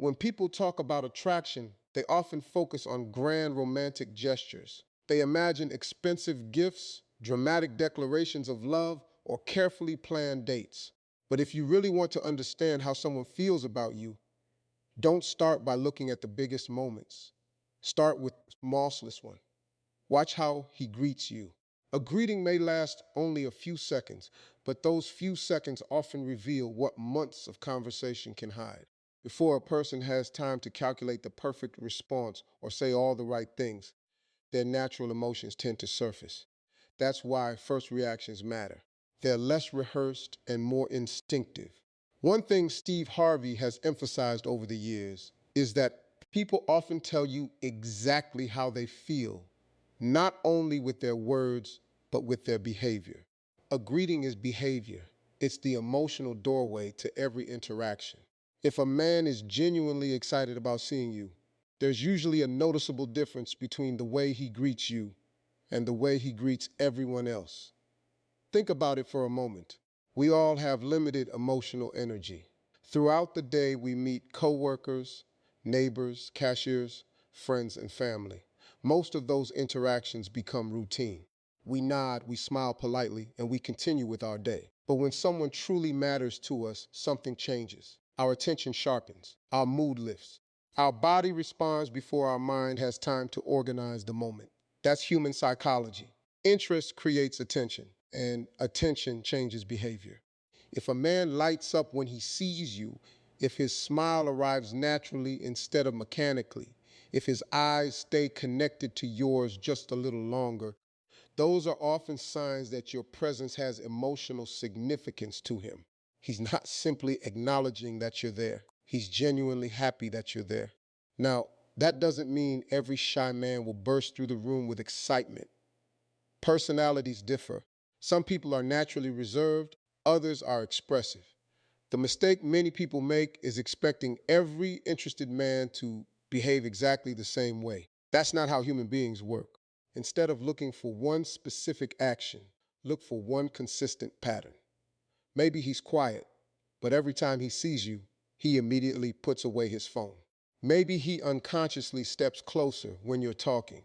When people talk about attraction, they often focus on grand romantic gestures. They imagine expensive gifts, dramatic declarations of love, or carefully planned dates. But if you really want to understand how someone feels about you, don't start by looking at the biggest moments. Start with the smallest one. Watch how he greets you. A greeting may last only a few seconds, but those few seconds often reveal what months of conversation can hide. Before a person has time to calculate the perfect response or say all the right things, their natural emotions tend to surface. That's why first reactions matter. They're less rehearsed and more instinctive. One thing Steve Harvey has emphasized over the years is that people often tell you exactly how they feel, not only with their words, but with their behavior. A greeting is behavior. It's the emotional doorway to every interaction. If a man is genuinely excited about seeing you, there's usually a noticeable difference between the way he greets you and the way he greets everyone else. Think about it for a moment. We all have limited emotional energy. Throughout the day, we meet coworkers, neighbors, cashiers, friends, and family. Most of those interactions become routine. We nod, we smile politely, and we continue with our day. But when someone truly matters to us, something changes. Our attention sharpens, our mood lifts. Our body responds before our mind has time to organize the moment. That's human psychology. Interest creates attention, and attention changes behavior. If a man lights up when he sees you, if his smile arrives naturally instead of mechanically, if his eyes stay connected to yours just a little longer, those are often signs that your presence has emotional significance to him. He's not simply acknowledging that you're there. He's genuinely happy that you're there. Now, that doesn't mean every shy man will burst through the room with excitement. Personalities differ. Some people are naturally reserved, others are expressive. The mistake many people make is expecting every interested man to behave exactly the same way. That's not how human beings work. Instead of looking for one specific action, look for one consistent pattern. Maybe he's quiet, but every time he sees you, he immediately puts away his phone. Maybe he unconsciously steps closer when you're talking.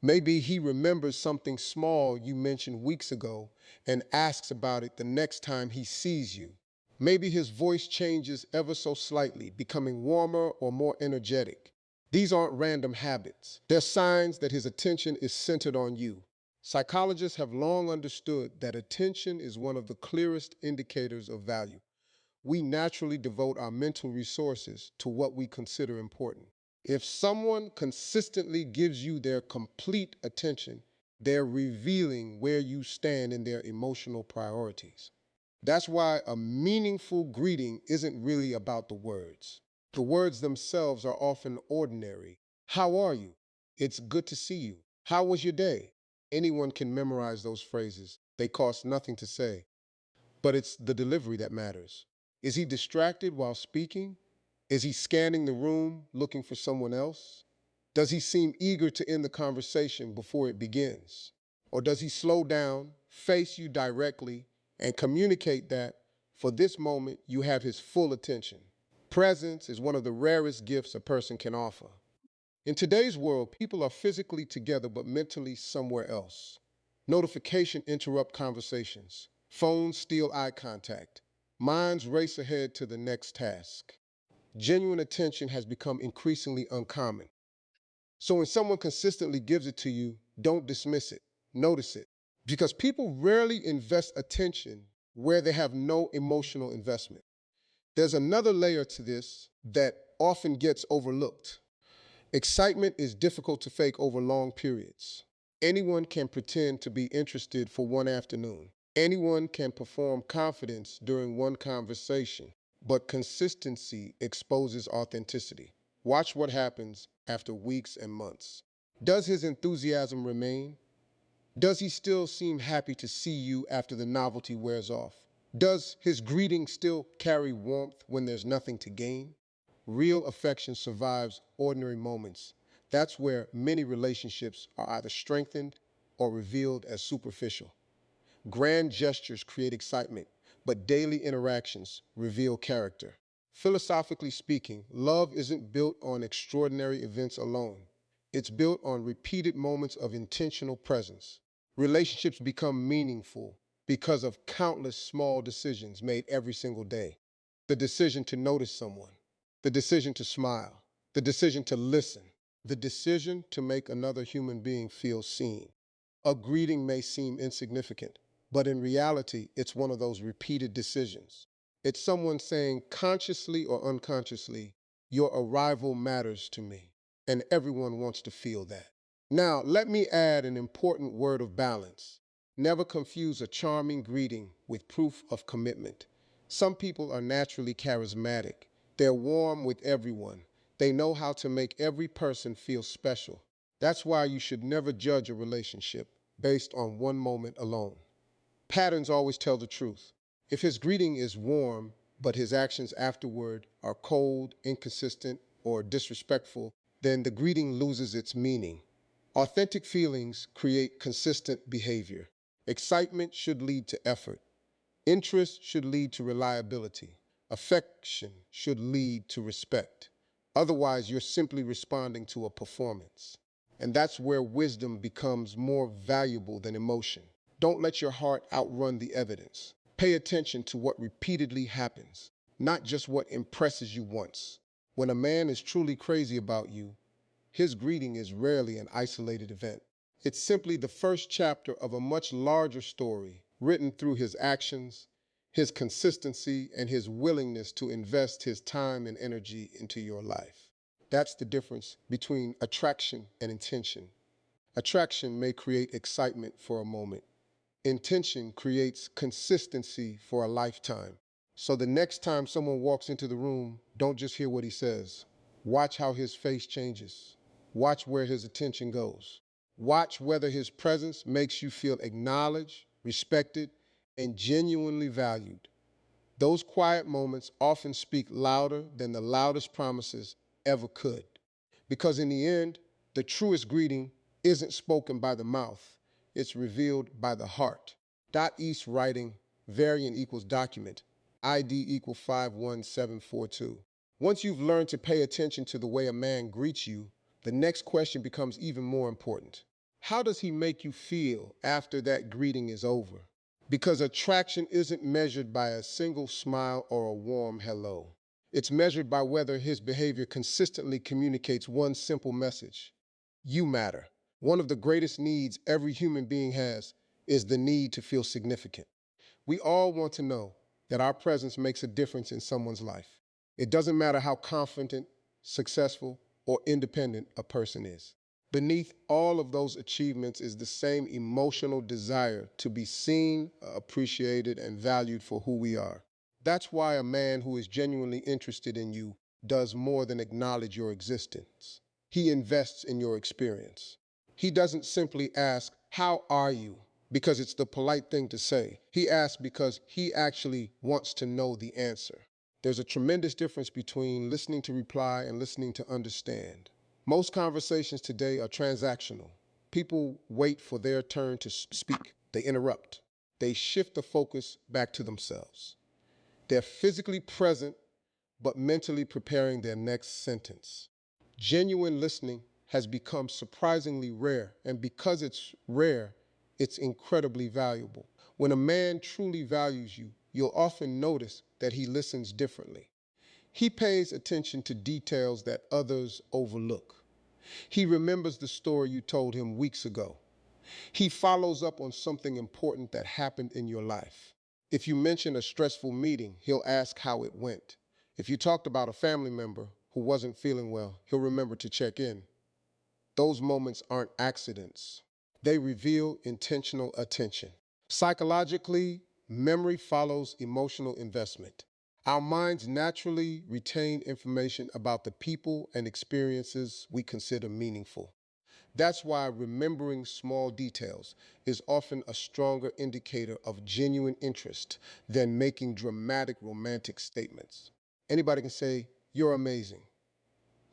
Maybe he remembers something small you mentioned weeks ago and asks about it the next time he sees you. Maybe his voice changes ever so slightly, becoming warmer or more energetic. These aren't random habits. They're signs that his attention is centered on you. Psychologists have long understood that attention is one of the clearest indicators of value. We naturally devote our mental resources to what we consider important. If someone consistently gives you their complete attention, they're revealing where you stand in their emotional priorities. That's why a meaningful greeting isn't really about the words. The words themselves are often ordinary. How are you? It's good to see you. How was your day? Anyone can memorize those phrases. They cost nothing to say. But it's the delivery that matters. Is he distracted while speaking? Is he scanning the room looking for someone else? Does he seem eager to end the conversation before it begins? Or does he slow down, face you directly, and communicate that for this moment you have his full attention? Presence is one of the rarest gifts a person can offer. In today's world, people are physically together but mentally somewhere else. Notifications interrupt conversations. Phones steal eye contact. Minds race ahead to the next task. Genuine attention has become increasingly uncommon. So when someone consistently gives it to you, don't dismiss it. Notice it. Because people rarely invest attention where they have no emotional investment. There's another layer to this that often gets overlooked. Excitement is difficult to fake over long periods. Anyone can pretend to be interested for one afternoon. Anyone can perform confidence during one conversation, but consistency exposes authenticity. Watch what happens after weeks and months. Does his enthusiasm remain? Does he still seem happy to see you after the novelty wears off? Does his greeting still carry warmth when there's nothing to gain? Real affection survives ordinary moments. That's where many relationships are either strengthened or revealed as superficial. Grand gestures create excitement, but daily interactions reveal character. Philosophically speaking, love isn't built on extraordinary events alone. It's built on repeated moments of intentional presence. Relationships become meaningful because of countless small decisions made every single day. The decision to notice someone, the decision to smile, the decision to listen, the decision to make another human being feel seen. A greeting may seem insignificant, but in reality, it's one of those repeated decisions. It's someone saying consciously or unconsciously, your arrival matters to me, and everyone wants to feel that. Now, let me add an important word of balance. Never confuse a charming greeting with proof of commitment. Some people are naturally charismatic. They're warm with everyone. They know how to make every person feel special. That's why you should never judge a relationship based on one moment alone. Patterns always tell the truth. If his greeting is warm, but his actions afterward are cold, inconsistent, or disrespectful, then the greeting loses its meaning. Authentic feelings create consistent behavior. Excitement should lead to effort. Interest should lead to reliability. Affection should lead to respect. Otherwise, you're simply responding to a performance. And that's where wisdom becomes more valuable than emotion. Don't let your heart outrun the evidence. Pay attention to what repeatedly happens, not just what impresses you once. When a man is truly crazy about you, his greeting is rarely an isolated event. It's simply the first chapter of a much larger story written through his actions, his consistency, and his willingness to invest his time and energy into your life. That's the difference between attraction and intention. Attraction may create excitement for a moment. Intention creates consistency for a lifetime. So the next time someone walks into the room, don't just hear what he says. Watch how his face changes. Watch where his attention goes. Watch whether his presence makes you feel acknowledged, respected, and genuinely valued. Those quiet moments often speak louder than the loudest promises ever could. Because in the end, the truest greeting isn't spoken by the mouth, it's revealed by the heart. Dot East writing, variant equals document, ID equal 51742. Once you've learned to pay attention to the way a man greets you, the next question becomes even more important. How does he make you feel after that greeting is over? Because attraction isn't measured by a single smile or a warm hello. It's measured by whether his behavior consistently communicates one simple message. You matter. One of the greatest needs every human being has is the need to feel significant. We all want to know that our presence makes a difference in someone's life. It doesn't matter how confident, successful, or independent a person is. Beneath all of those achievements is the same emotional desire to be seen, appreciated, and valued for who we are. That's why a man who is genuinely interested in you does more than acknowledge your existence. He invests in your experience. He doesn't simply ask, "How are you?" because it's the polite thing to say. He asks because he actually wants to know the answer. There's a tremendous difference between listening to reply and listening to understand. Most conversations today are transactional. People wait for their turn to speak. They interrupt. They shift the focus back to themselves. They're physically present, but mentally preparing their next sentence. Genuine listening has become surprisingly rare, and because it's rare, it's incredibly valuable. When a man truly values you, you'll often notice that he listens differently. He pays attention to details that others overlook. He remembers the story you told him weeks ago. He follows up on something important that happened in your life. If you mention a stressful meeting, he'll ask how it went. If you talked about a family member who wasn't feeling well, he'll remember to check in. Those moments aren't accidents. They reveal intentional attention. Psychologically, memory follows emotional investment. Our minds naturally retain information about the people and experiences we consider meaningful. That's why remembering small details is often a stronger indicator of genuine interest than making dramatic romantic statements. Anybody can say, "You're amazing."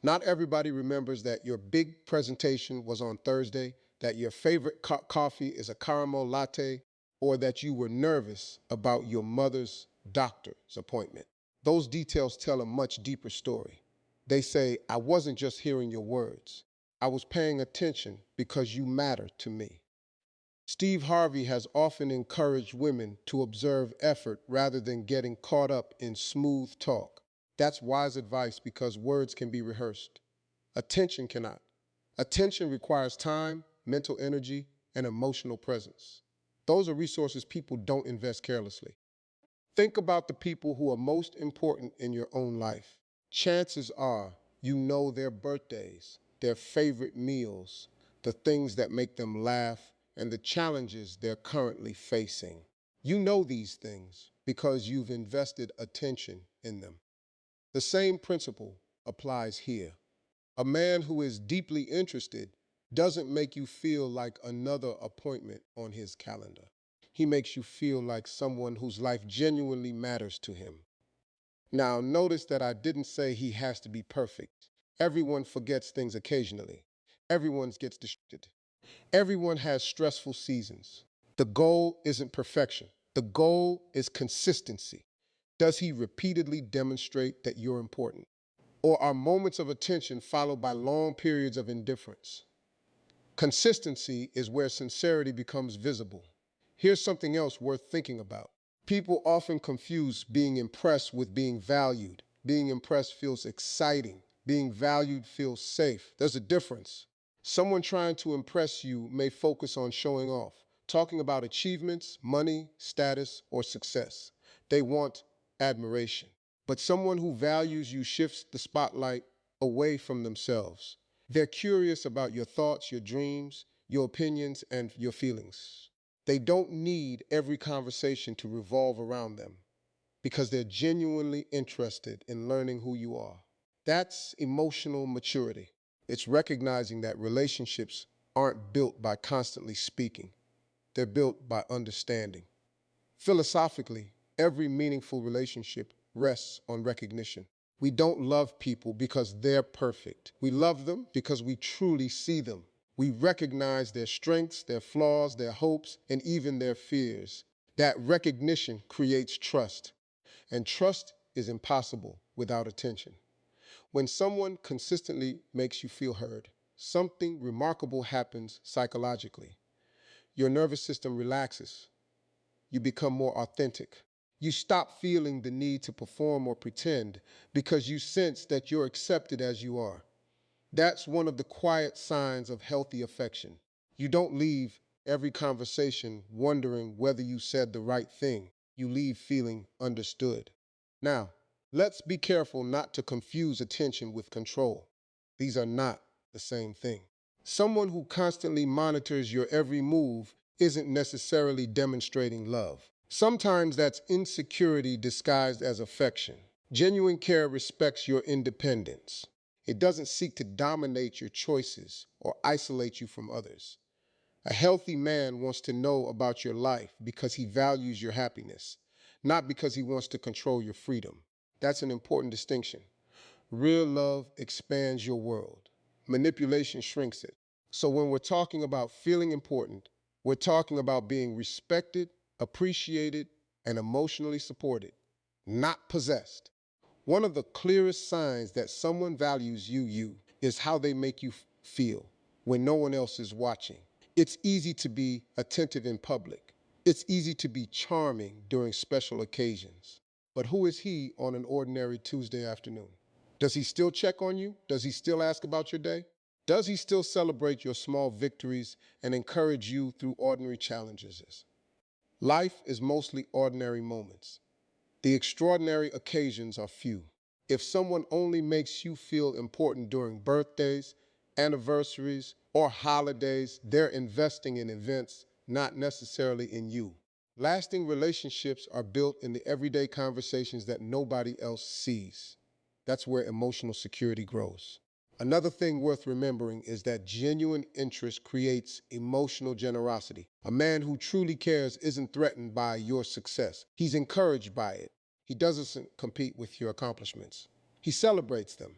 Not everybody remembers that your big presentation was on Thursday, that your favorite coffee is a caramel latte, or that you were nervous about your mother's doctor's appointment. Those details tell a much deeper story. They say, I wasn't just hearing your words. I was paying attention because you matter to me. Steve Harvey has often encouraged women to observe effort rather than getting caught up in smooth talk. That's wise advice because words can be rehearsed. Attention cannot. Attention requires time, mental energy, and emotional presence. Those are resources people don't invest carelessly. Think about the people who are most important in your own life. Chances are you know their birthdays, their favorite meals, the things that make them laugh, and the challenges they're currently facing. You know these things because you've invested attention in them. The same principle applies here. A man who is deeply interested doesn't make you feel like another appointment on his calendar. He makes you feel like someone whose life genuinely matters to him. Now, notice that I didn't say he has to be perfect. Everyone forgets things occasionally. Everyone gets distracted. Everyone has stressful seasons. The goal isn't perfection. The goal is consistency. Does he repeatedly demonstrate that you're important? Or are moments of attention followed by long periods of indifference? Consistency is where sincerity becomes visible. Here's something else worth thinking about. People often confuse being impressed with being valued. Being impressed feels exciting. Being valued feels safe. There's a difference. Someone trying to impress you may focus on showing off, talking about achievements, money, status, or success. They want admiration. But someone who values you shifts the spotlight away from themselves. They're curious about your thoughts, your dreams, your opinions, and your feelings. They don't need every conversation to revolve around them because they're genuinely interested in learning who you are. That's emotional maturity. It's recognizing that relationships aren't built by constantly speaking, they're built by understanding. Philosophically, every meaningful relationship rests on recognition. We don't love people because they're perfect. We love them because we truly see them. We recognize their strengths, their flaws, their hopes, and even their fears. That recognition creates trust, and trust is impossible without attention. When someone consistently makes you feel heard, something remarkable happens psychologically. Your nervous system relaxes. You become more authentic. You stop feeling the need to perform or pretend because you sense that you're accepted as you are. That's one of the quiet signs of healthy affection. You don't leave every conversation wondering whether you said the right thing. You leave feeling understood. Now, let's be careful not to confuse attention with control. These are not the same thing. Someone who constantly monitors your every move isn't necessarily demonstrating love. Sometimes that's insecurity disguised as affection. Genuine care respects your independence. It doesn't seek to dominate your choices or isolate you from others. A healthy man wants to know about your life because he values your happiness, not because he wants to control your freedom. That's an important distinction. Real love expands your world. Manipulation shrinks it. So when we're talking about feeling important, we're talking about being respected, appreciated, and emotionally supported, not possessed. One of the clearest signs that someone values you is how they make you feel when no one else is watching. It's easy to be attentive in public. It's easy to be charming during special occasions. But who is he on an ordinary Tuesday afternoon? Does he still check on you? Does he still ask about your day? Does he still celebrate your small victories and encourage you through ordinary challenges? Life is mostly ordinary moments. The extraordinary occasions are few. If someone only makes you feel important during birthdays, anniversaries, or holidays, they're investing in events, not necessarily in you. Lasting relationships are built in the everyday conversations that nobody else sees. That's where emotional security grows. Another thing worth remembering is that genuine interest creates emotional generosity. A man who truly cares isn't threatened by your success. He's encouraged by it. He doesn't compete with your accomplishments. He celebrates them.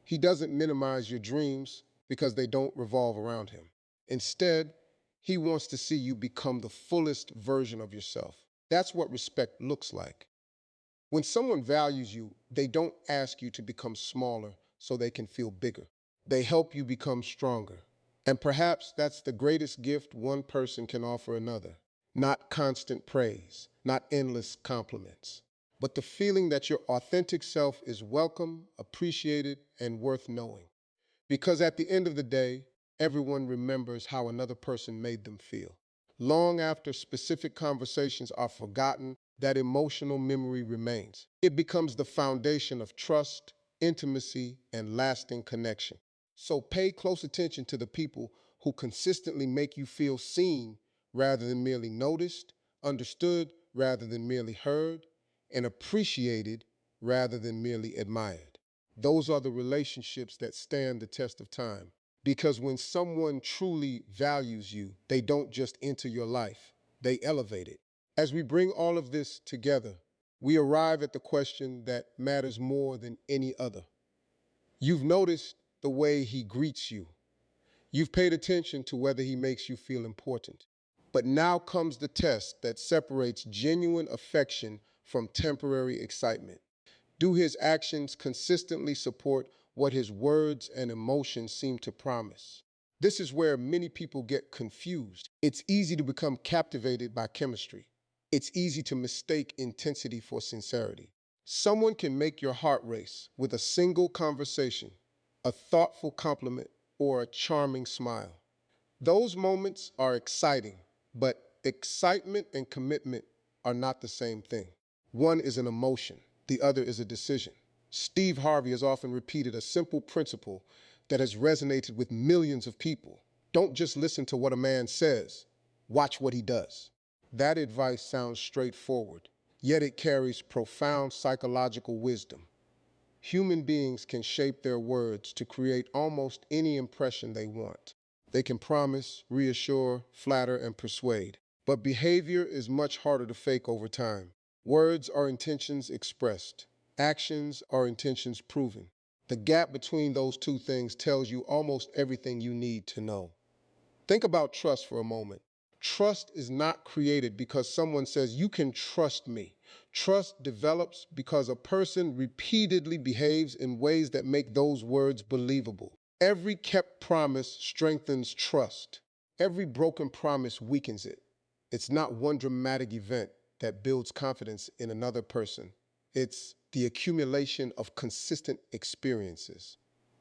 He doesn't minimize your dreams because they don't revolve around him. Instead, he wants to see you become the fullest version of yourself. That's what respect looks like. When someone values you, they don't ask you to become smaller so they can feel bigger. They help you become stronger. And perhaps that's the greatest gift one person can offer another. Not constant praise, not endless compliments, but the feeling that your authentic self is welcome, appreciated, and worth knowing. Because at the end of the day, everyone remembers how another person made them feel. Long after specific conversations are forgotten, that emotional memory remains. It becomes the foundation of trust, intimacy, and lasting connection. So pay close attention to the people who consistently make you feel seen rather than merely noticed, understood rather than merely heard, and appreciated rather than merely admired. Those are the relationships that stand the test of time. Because when someone truly values you, they don't just enter your life, they elevate it. As we bring all of this together, we arrive at the question that matters more than any other. You've noticed the way he greets you. You've paid attention to whether he makes you feel important. But now comes the test that separates genuine affection from temporary excitement. Do his actions consistently support what his words and emotions seem to promise? This is where many people get confused. It's easy to become captivated by chemistry. It's easy to mistake intensity for sincerity. Someone can make your heart race with a single conversation, a thoughtful compliment, or a charming smile. Those moments are exciting, but excitement and commitment are not the same thing. One is an emotion, the other is a decision. Steve Harvey has often repeated a simple principle that has resonated with millions of people. Don't just listen to what a man says, watch what he does. That advice sounds straightforward, yet it carries profound psychological wisdom. Human beings can shape their words to create almost any impression they want. They can promise, reassure, flatter, and persuade. But behavior is much harder to fake over time. Words are intentions expressed. Actions are intentions proven. The gap between those two things tells you almost everything you need to know. Think about trust for a moment. Trust is not created because someone says, you can trust me. Trust develops because a person repeatedly behaves in ways that make those words believable. Every kept promise strengthens trust. Every broken promise weakens it. It's not one dramatic event that builds confidence in another person. It's the accumulation of consistent experiences.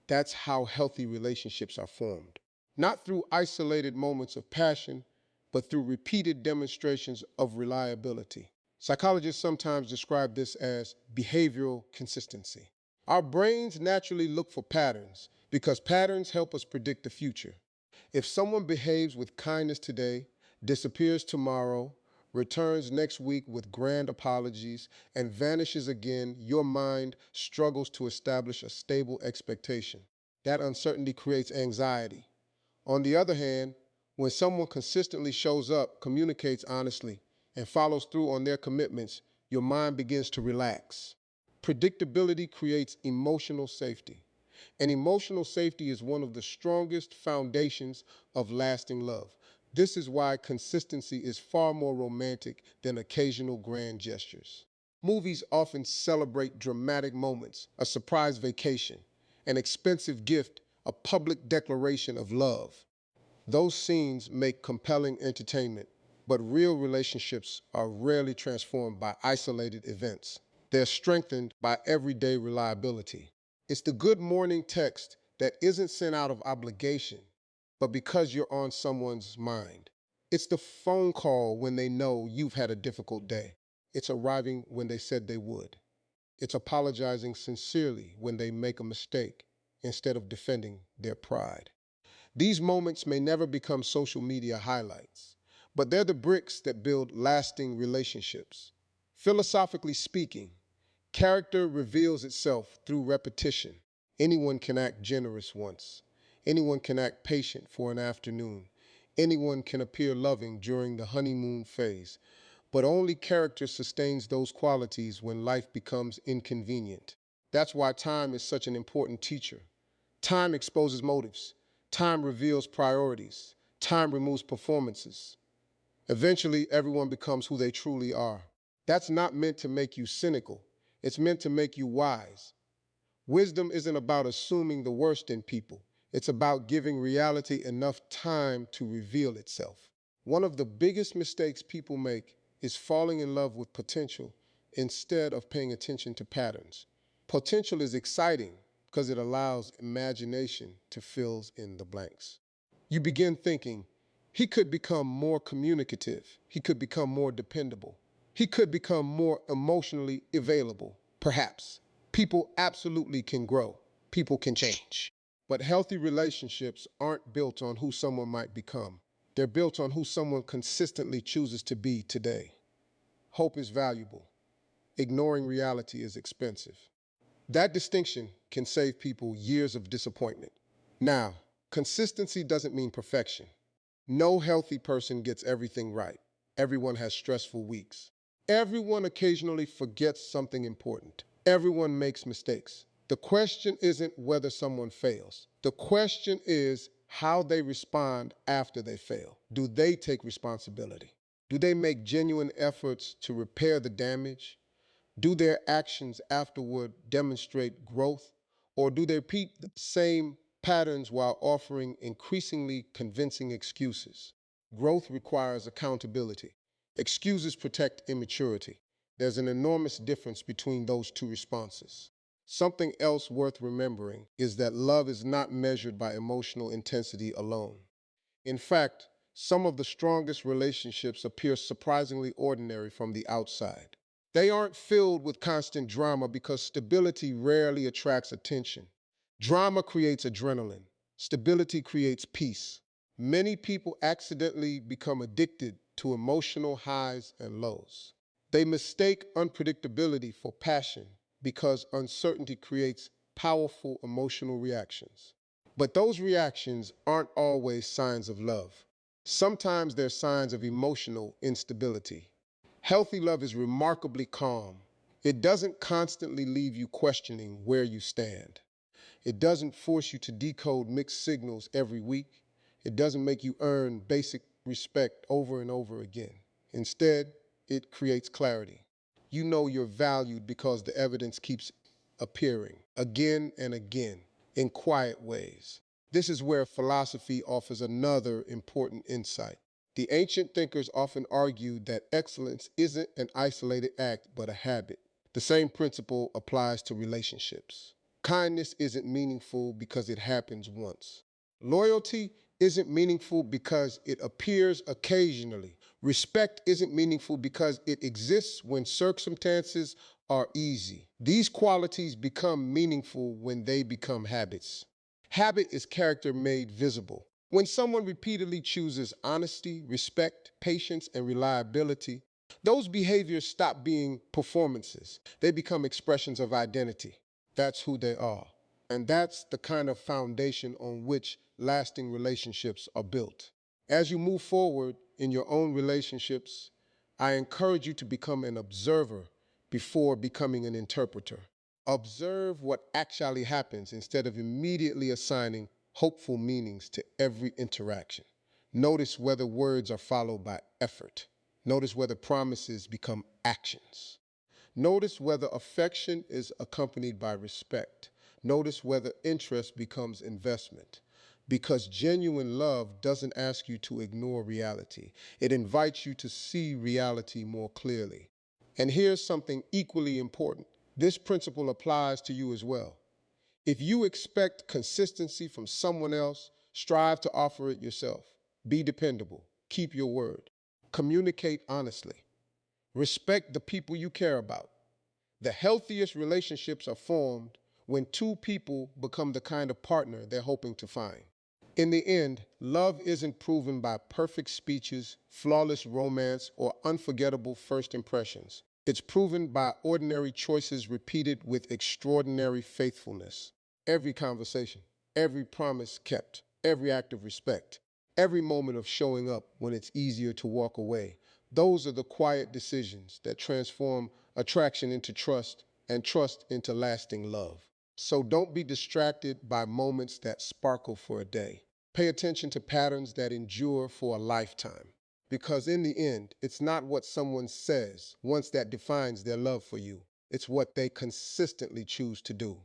That's how healthy relationships are formed. Not through isolated moments of passion, but through repeated demonstrations of reliability. Psychologists sometimes describe this as behavioral consistency. Our brains naturally look for patterns because patterns help us predict the future. If someone behaves with kindness today, disappears tomorrow, returns next week with grand apologies, and vanishes again, your mind struggles to establish a stable expectation. That uncertainty creates anxiety. On the other hand, when someone consistently shows up, communicates honestly, and follows through on their commitments, your mind begins to relax. Predictability creates emotional safety. And emotional safety is one of the strongest foundations of lasting love. This is why consistency is far more romantic than occasional grand gestures. Movies often celebrate dramatic moments, a surprise vacation, an expensive gift, a public declaration of love. Those scenes make compelling entertainment, but real relationships are rarely transformed by isolated events. They're strengthened by everyday reliability. It's the good morning text that isn't sent out of obligation, but because you're on someone's mind. It's the phone call when they know you've had a difficult day. It's arriving when they said they would. It's apologizing sincerely when they make a mistake instead of defending their pride. These moments may never become social media highlights, but they're the bricks that build lasting relationships. Philosophically speaking, character reveals itself through repetition. Anyone can act generous once. Anyone can act patient for an afternoon. Anyone can appear loving during the honeymoon phase. But only character sustains those qualities when life becomes inconvenient. That's why time is such an important teacher. Time exposes motives. Time reveals priorities. Time removes performances. Eventually, everyone becomes who they truly are. That's not meant to make you cynical. It's meant to make you wise. Wisdom isn't about assuming the worst in people. It's about giving reality enough time to reveal itself. One of the biggest mistakes people make is falling in love with potential instead of paying attention to patterns. Potential is exciting because it allows imagination to fill in the blanks. You begin thinking, he could become more communicative, he could become more dependable, he could become more emotionally available. Perhaps. People absolutely can grow, people can change. But healthy relationships aren't built on who someone might become. They're built on who someone consistently chooses to be today. Hope is valuable. Ignoring reality is expensive. That distinction can save people years of disappointment. Now, consistency doesn't mean perfection. No healthy person gets everything right. Everyone has stressful weeks. Everyone occasionally forgets something important. Everyone makes mistakes. The question isn't whether someone fails. The question is how they respond after they fail. Do they take responsibility? Do they make genuine efforts to repair the damage? Do their actions afterward demonstrate growth? Or do they repeat the same patterns while offering increasingly convincing excuses? Growth requires accountability. Excuses protect immaturity. There's an enormous difference between those two responses. Something else worth remembering is that love is not measured by emotional intensity alone. In fact, some of the strongest relationships appear surprisingly ordinary from the outside. They aren't filled with constant drama because stability rarely attracts attention. Drama creates adrenaline. Stability creates peace. Many people accidentally become addicted to emotional highs and lows. They mistake unpredictability for passion because uncertainty creates powerful emotional reactions. But those reactions aren't always signs of love. Sometimes they're signs of emotional instability. Healthy love is remarkably calm. It doesn't constantly leave you questioning where you stand. It doesn't force you to decode mixed signals every week. It doesn't make you earn basic respect over and over again. Instead, it creates clarity. You know you're valued because the evidence keeps appearing again and again in quiet ways. This is where philosophy offers another important insight. The ancient thinkers often argued that excellence isn't an isolated act but a habit. The same principle applies to relationships. Kindness isn't meaningful because it happens once. Loyalty isn't meaningful because it appears occasionally. Respect isn't meaningful because it exists when circumstances are easy. These qualities become meaningful when they become habits. Habit is character made visible. When someone repeatedly chooses honesty, respect, patience, and reliability, those behaviors stop being performances. They become expressions of identity. That's who they are. And that's the kind of foundation on which lasting relationships are built. As you move forward in your own relationships, I encourage you to become an observer before becoming an interpreter. Observe what actually happens instead of immediately assigning hopeful meanings to every interaction. Notice whether words are followed by effort. Notice whether promises become actions. Notice whether affection is accompanied by respect. Notice whether interest becomes investment. Because genuine love doesn't ask you to ignore reality, it invites you to see reality more clearly. And here's something equally important. This principle applies to you as well. If you expect consistency from someone else, strive to offer it yourself. Be dependable. Keep your word. Communicate honestly. Respect the people you care about. The healthiest relationships are formed when two people become the kind of partner they're hoping to find. In the end, love isn't proven by perfect speeches, flawless romance, or unforgettable first impressions. It's proven by ordinary choices repeated with extraordinary faithfulness. Every conversation, every promise kept, every act of respect, every moment of showing up when it's easier to walk away. Those are the quiet decisions that transform attraction into trust and trust into lasting love. So don't be distracted by moments that sparkle for a day. Pay attention to patterns that endure for a lifetime. Because in the end, it's not what someone says once that defines their love for you. it's what they consistently choose to do.